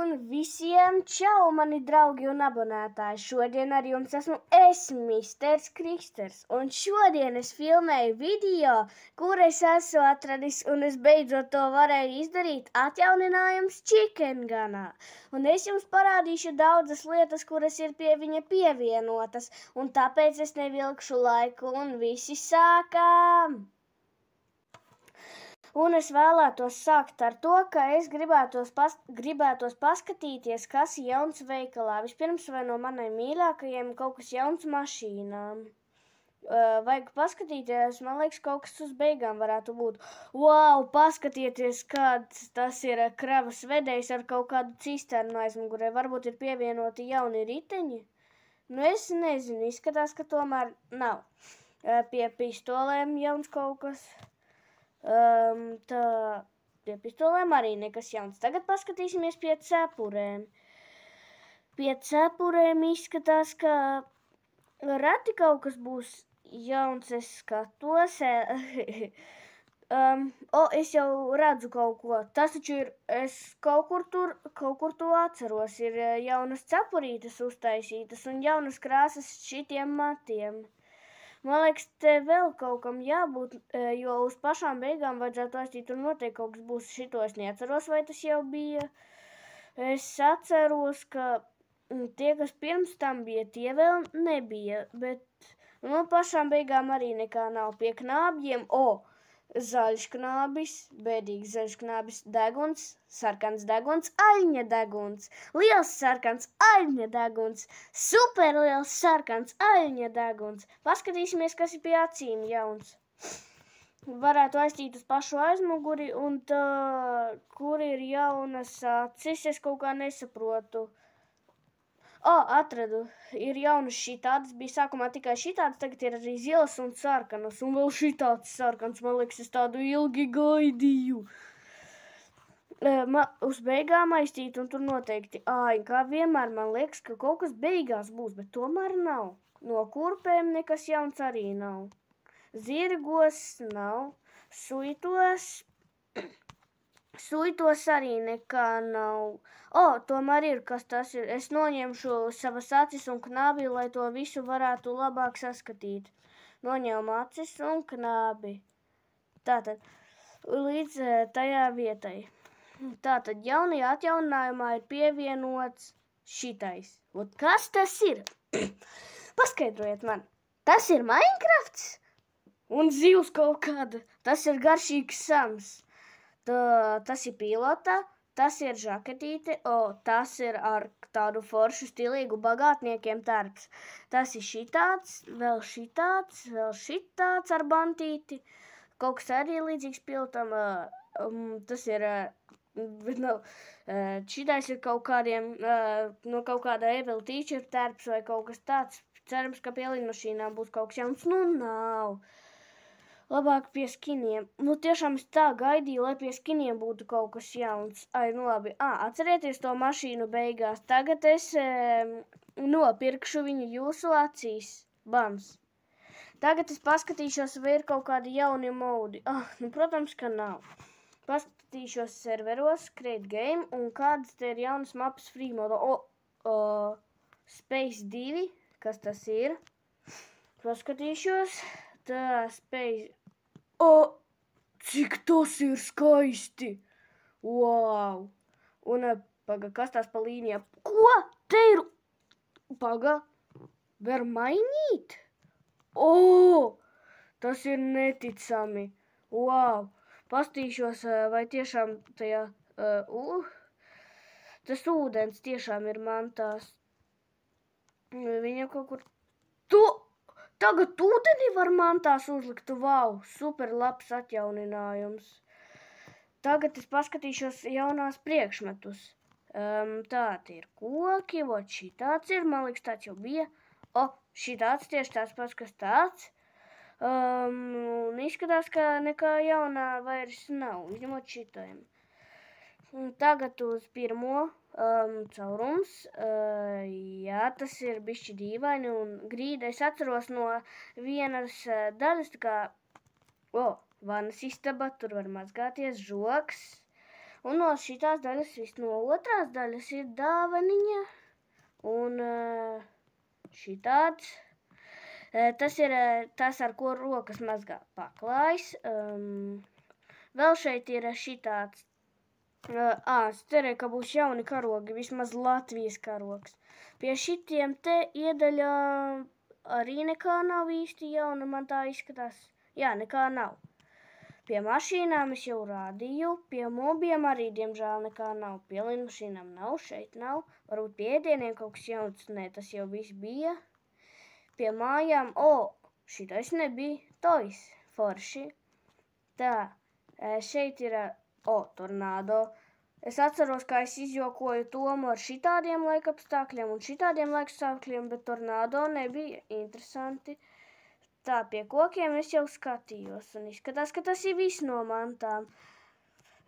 Un visiem čau, mani draugi un abonētāji. Šodien ar jums esmu es, Misters Kriksters. Un šodien es filmēju video, kur es esmu atradis, un es beidzot to varēju izdarīt, atjauninājums Chicken Gunā. Un es jums parādīšu daudzas lietas, kuras ir pie viņa pievienotas. Un tāpēc es nevilkšu laiku, un visi sākam! Un es vēlētos sākt ar to, ka es gribētos paskatīties, kas ir jauns veikalā. Vispirms vai no maniem mīļākajiem kaut kas jauns mašīnām. Vajag paskatīties, man liekas, kaut kas uz beigām varētu būt. Wow, paskatieties, kāds tas ir kravas vedējs ar kaut kādu cisternu aizmugurē. Varbūt ir pievienoti jauni riteņi? Nu, es nezinu, izskatās, ka tomēr nav. Pie pistolēm jauns kaut kas. Pie pistolēm arī nekas jauns. Tagad paskatīsimies pie cepurēm. Pie cepurēm izskatās, ka reti kaut kas būs jauns, es skatos. Es jau redzu kaut ko. Tas taču ir, es kaut kur to atceros. Ir jaunas cepurītes uztaisītas un jaunas krāsas šitiem matiem. Man liekas, te vēl kaut kam jābūt, jo uz pašām beigām vajadzētu aiztīt un noteikti kaut kas būs šito. Es neatceros, vai tas jau bija. Es atceros, ka tie, kas pirms tam bija, tie vēl nebija, bet no pašām beigām arī nekā nav. Pie knābjiem, zaļš knābis, bēdīgs zaļš knābis, deguns, sarkans deguns, aļņa deguns, liels sarkans aļņa deguns, superliels sarkans aļņa deguns. Paskatīsimies, kas ir pie acīm jauns. Varētu aiztīt uz pašu aizmuguri, un tā, kur ir jaunas acis, es kaut kā nesaprotu. Atradu. Ir jaunas šitādas, bija sākumā tikai šitādas, tagad ir arī zilas un sarkanas, un vēl šitāds sarkans, man liekas, es tādu ilgi gaidīju. Uz beigām aiztīt, un tur noteikti, kā vienmēr man liekas, ka kaut kas beigās būs, bet tomēr nav. No kurpēm nekas jauns arī nav. Zirgos nav, suitos arī nekā nav. Tomēr ir, kas tas ir. Es noņemšu savas acis un knābi, lai to visu varētu labāk saskatīt. Noņēmu acis un knābi. Tātad, līdz tajā vietai. Tātad, jaunajā atjauninājumā ir pievienots šitais. Un kas tas ir? Paskaidrojiet man. Tas ir Minecrafts? Un zivs kaut kāda. Tas ir garšīgs sams. Tas ir pilota, tas ir žaketīte, tas ir ar tādu foršu stilīgu bagātniekiem tērps. Tas ir šitāds, vēl šitāds ar bantīti. Kaut kas arī līdzīgs pilotam, tas ir, bet nav, šitais ir kaut kādiem, no kaut kāda Evil Teacher tērps vai kaut kas tāds. Cerams, ka pie lidmašīnām būs kaut kas jauns, nu nav. Labāk pie skiniem. Nu, tiešām es tā gaidīju, lai pie skiniem būtu kaut kas jauns. Nu labi. Atcerieties to mašīnu beigās. Tagad es nopirkšu viņu jūsu acīs. Bams. Tagad es paskatīšos, vai ir kaut kādi jauni modi. Nu, protams, ka nav. Paskatīšos serveros, Create Game, un kādas te ir jaunas mapas free moda. Space 2, kas tas ir? Paskatīšos. Tā, Space... cik tas ir skaisti! Wow! Un, kas tās pa līnijām? Ko? Te ir... Var mainīt? Tas ir neticami! Wow! Pastīšos, vai tiešām tajā... Tas ūdens tiešām ir mantās. Viņam kaut kur... Tagad ūdeni var mantās uzlikt, wow, super labs atjauninājums. Tagad es paskatīšos jaunās priekšmetus. Tādi ir koki, šitāds ir, man liekas, tāds jau bija. Šitāds tieši tāds pats, kas tāds. Un izskatās, ka nekā jaunā vairs nav, izņemot šitajiem. Tagad uz pirmo caurums, jā, tas ir bišķi dīvaini un grīda. Es atceros no vienas daļas, tā kā, vanas istaba, tur var mazgāties, žoks, Un no šitās daļas, no otrās daļas ir dāvaniņa. Un šitāds. Tas ir tas, ar ko rokas mazgā paklājs. Vēl šeit ir šitāds. Es cerēju, ka būs jauni karogi, vismaz Latvijas karogs. Pie šitiem te iedaļā arī nekā nav īsti jauna, man tā izskatās. Jā, nekā nav. Pie mašīnām es jau rādīju, pie mobiem arī, diemžēl, nekā nav. Pie lidmašīnām nav, šeit nav. Varbūt pie ēdieniem kaut kas jauns, nē, tas jau viss bija. Pie mājām, šitais nebija, tois, forši. Tā, šeit ir, tornado. Es atceros, kā es izjokoju Tomu ar šitādiem laikapstākļiem un šitādiem laikapstākļiem, bet tornado nebija interesanti. Tā, pie kokiem es jau skatījos un izskatās, ka tas ir viss no mantām.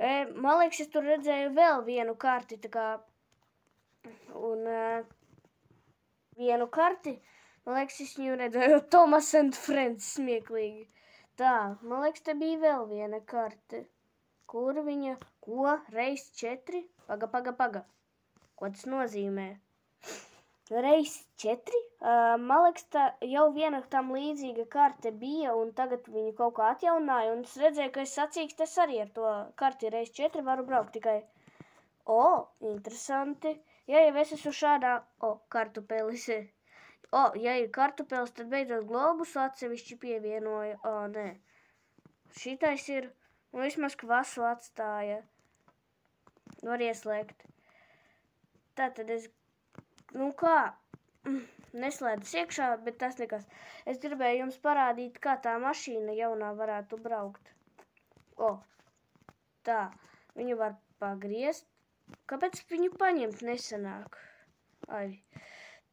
Man liekas, es tur redzēju vēl vienu karti, tā kā, un vienu karti, man liekas, es viņu redzēju Thomas and Friends smieklīgi. Tā, man liekas, te bija vēl viena karte. Kur viņa, ko, reiz 4? Paga. Ko tas nozīmē? Reiz 4? Man liekas, tā jau viena tam līdzīga karte bija, un tagad viņu kaut kā atjaunāja, un es redzēju, ka es sacīkstes arī ar to karti reiz 4 varu braukt tikai. Interesanti. Ja jau es esmu šādā, kartupelis. Ja ir kartupelis, tad beidzot globus atsevišķi pievienoja. Nē. Šitais ir, vismaz kvasu atstāja. Var ieslēgt. Tātad es, neslēdzas iekšā, bet tas nekas. Es gribēju jums parādīt, kā tā mašīna jaunā varētu braukt. Tā, viņu var pagriezt. Kāpēc viņu paņemt nesanāk?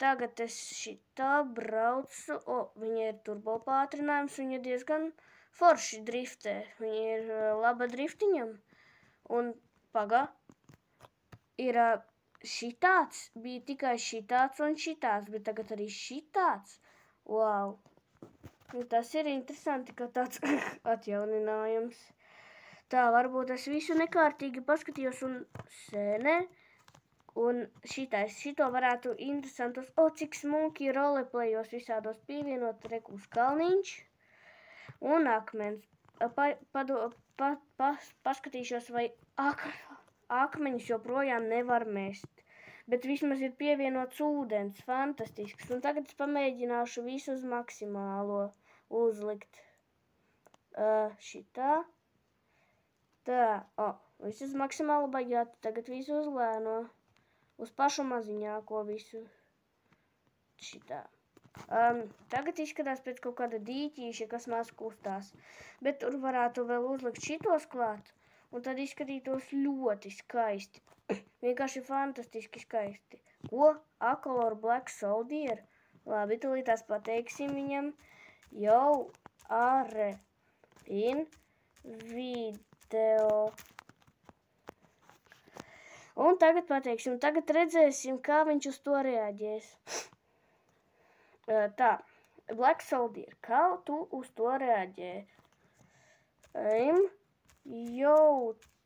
Tagad es šitā braucu. Viņa ir turbo pātrinājums, viņa diezgan forši driftē. Viņa ir laba driftiņam. Un ir šitāds, bija tikai šitāds un šitāds, bet tagad arī šitāds. Wow! Tas ir interesanti, ka tāds atjauninājums. Tā, varbūt es visu nekārtīgi paskatījos un sēnē. Un šito varētu interesantos, cik smuki roleplayos visādos pievienot rekus kalniņš un akmens. Paskatīšos, vai akmeņus joprojām nevar mest. Bet vismaz ir pievienots ūdens, fantastisks. Un tagad es pamēģināšu visu uz maksimālo uzlikt. Šitā. Tā, visu uz maksimālu baigāt, tagad visu uz lēno. Uz pašu maziņāko visu. Šitā. Tagad izskatās pēc kaut kāda dīķīša, kas maz kustās. Bet tur varētu vēl uzlikt šitos klāt. Un tad izskatītos ļoti skaisti. Vienkārši fantastiski skaisti. Ko? Acolor Black Soldier? Labi, tūlītās pateiksim viņam. Jau in video. Un tagad pateiksim, tagad redzēsim, kā viņš uz to reaģēs. Tā, Black Soldier, kā tu uz to reaģē? YouTuber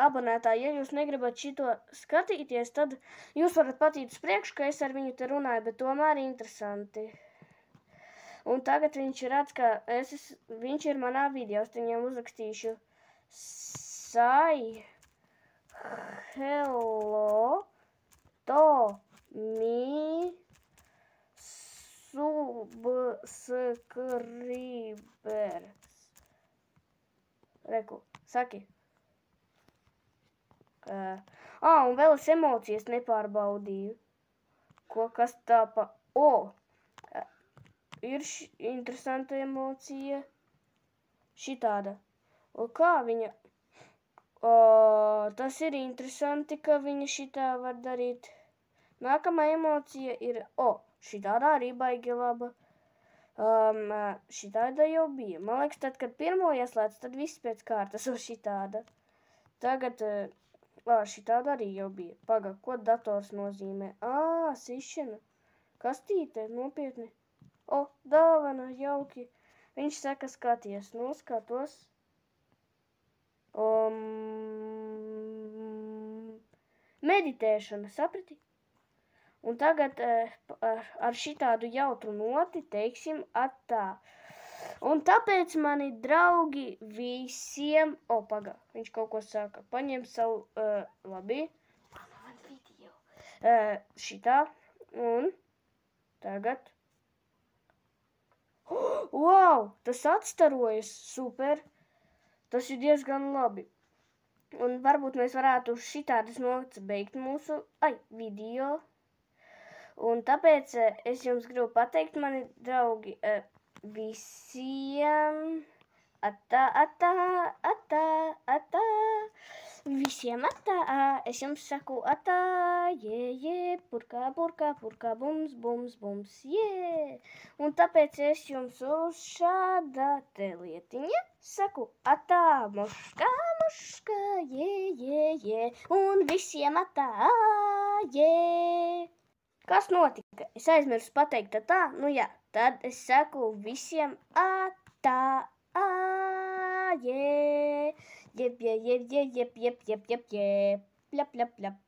abonētāji, ja jūs negribat šito skatīties, tad jūs varat patīt uz priekšu, ka es ar viņu te runāju, bet tomēr interesanti. Un tagad viņš redz, ka viņš ir manā video, es viņam uzrakstīšu hello, Tomi, subscribers. Reku, saki. Un vēl es emocijas nepārbaudīju. Kas tā pa... Ir interesanta emocija. Šitāda. Un kā viņa... Tas ir interesanti, ka viņa šitā var darīt. Nākamā emocija ir... šitādā arī baigi laba. Šitāda jau bija. Man liekas, tad, kad pirmo ieslēdz, tad viss pēc kārtas uz šitāda. Tagad... šitāda arī jau bija. Paga, ko dators nozīmē? Sišana. Kastīte, nopietni. Dāvana, jauki. Viņš saka skaties. Skatos. Meditēšana, saprati? Un tagad ar šitādu jautru noti teiksim atā. Un tāpēc mani draugi visiem... Paga, viņš kaut ko saka. Paņem savu, labi. Šitā. Un tagad... Wow, tas atstarojas, super. Tas ir diezgan labi. Un varbūt mēs varētu šitādas notas beigt mūsu video. Un tāpēc es jums gribu pateikt, mani draugi, visiem atā. Visiem atā. Es jums saku atā, purkā, bums, Un tāpēc es jums uz šāda te lietiņa saku atā, muškā, Un visiem atā, Kas notika? Es aizmirsu pateikt atā, nu jā, tad es saku visiem atā, Jep,